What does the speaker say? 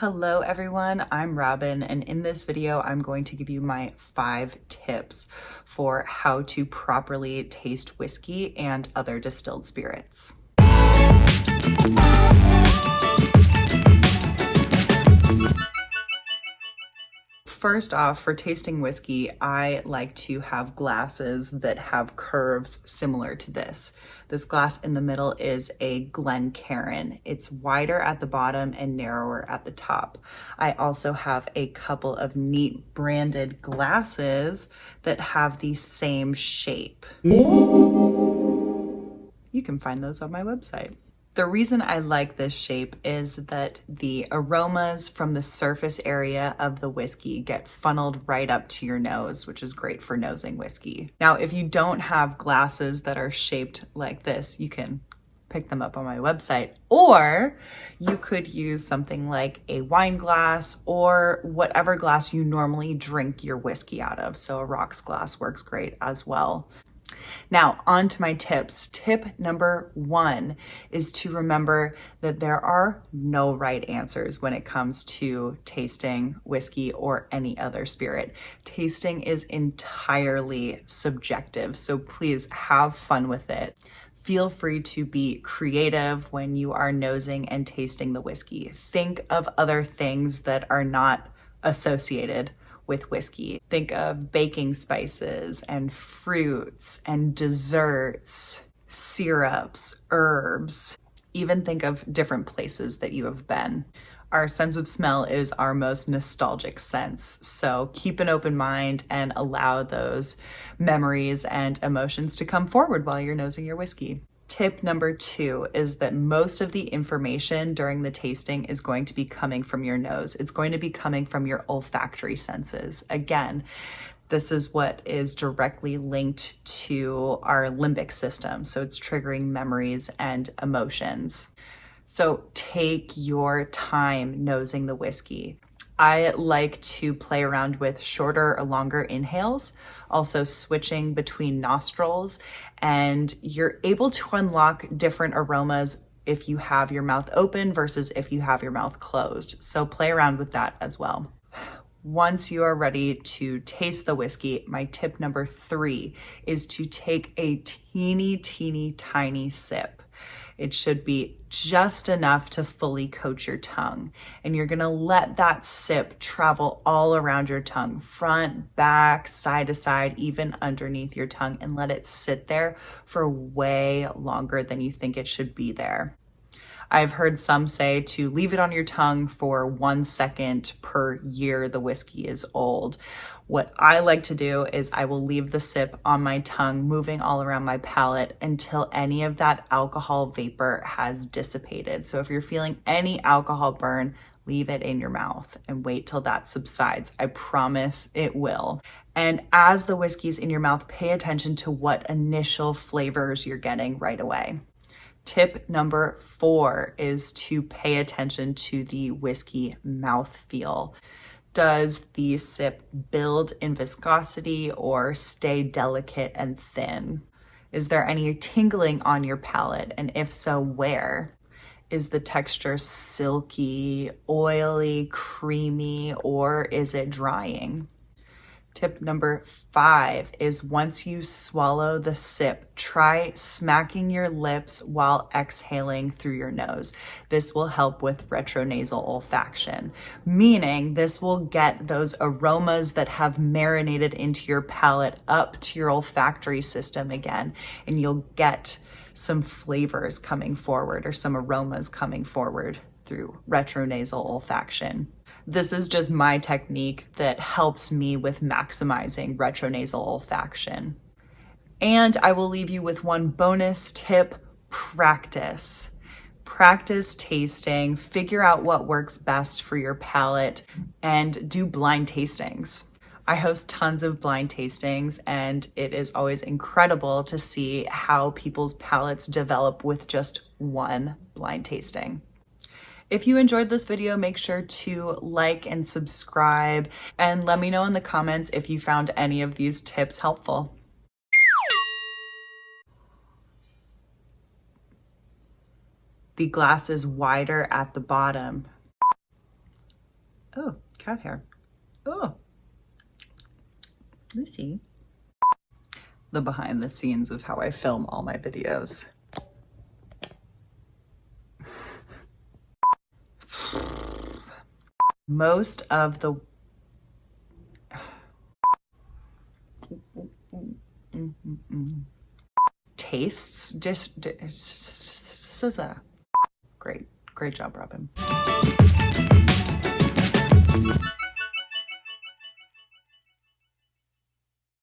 Hello everyone, I'm Robin, and in this video I'm going to give you my 5 tips for how to properly taste whiskey and other distilled spirits. First off, for tasting whiskey, I like to have glasses that have curves similar to this. This glass in the middle is a Glencairn. It's wider at the bottom and narrower at the top. I also have a couple of neat branded glasses that have the same shape. You can find those on my website. The reason I like this shape is that the aromas from the surface area of the whiskey get funneled right up to your nose, which is great for nosing whiskey. Now, if you don't have glasses that are shaped like this, you can pick them up on my website, or you could use something like a wine glass or whatever glass you normally drink your whiskey out of. So a rocks glass works great as well. Now, on to my tips. Tip number 1 is to remember that there are no right answers when it comes to tasting whiskey or any other spirit. Tasting is entirely subjective, so please have fun with it. Feel free to be creative when you are nosing and tasting the whiskey. Think of other things that are not associated with whiskey. Think of baking spices and fruits and desserts, syrups, herbs. Even think of different places that you have been. Our sense of smell is our most nostalgic sense, so keep an open mind and allow those memories and emotions to come forward while you're nosing your whiskey. Tip number 2 is that most of the information during the tasting is going to be coming from your nose. It's going to be coming from your olfactory senses. Again, this is what is directly linked to our limbic system, so it's triggering memories and emotions. So take your time nosing the whiskey. I like to play around with shorter or longer inhales, also switching between nostrils, and you're able to unlock different aromas if you have your mouth open versus if you have your mouth closed. So play around with that as well. Once you are ready to taste the whiskey, my tip number 3 is to take a teeny tiny sip. It should be just enough to fully coat your tongue. And you're gonna let that sip travel all around your tongue, front, back, side to side, even underneath your tongue, and let it sit there for way longer than you think it should be there. I've heard some say to leave it on your tongue for 1 second per year the whiskey is old. What I like to do is I will leave the sip on my tongue, moving all around my palate until any of that alcohol vapor has dissipated. So if you're feeling any alcohol burn, leave it in your mouth and wait till that subsides. I promise it will. And as the whiskey's in your mouth, pay attention to what initial flavors you're getting right away. Tip number 4 is to pay attention to the whiskey mouthfeel. Does the sip build in viscosity or stay delicate and thin? Is there any tingling on your palate? And if so, where? Is the texture silky, oily, creamy, or is it drying? Tip number 5 is once you swallow the sip, try smacking your lips while exhaling through your nose. This will help with retronasal olfaction, meaning this will get those aromas that have marinated into your palate up to your olfactory system again, and you'll get some flavors coming forward or some aromas coming forward through retronasal olfaction. This is just my technique that helps me with maximizing retronasal olfaction. And I will leave you with one bonus tip: practice. Practice tasting, figure out what works best for your palate, and do blind tastings. I host tons of blind tastings, and it is always incredible to see how people's palates develop with just one blind tasting. If you enjoyed this video, make sure to like and subscribe, and let me know in the comments if you found any of these tips helpful. The glass is wider at the bottom. Oh, cat hair. Oh, Lucy. The behind the scenes of how I film all my videos. Most of the tastes great job, Robin.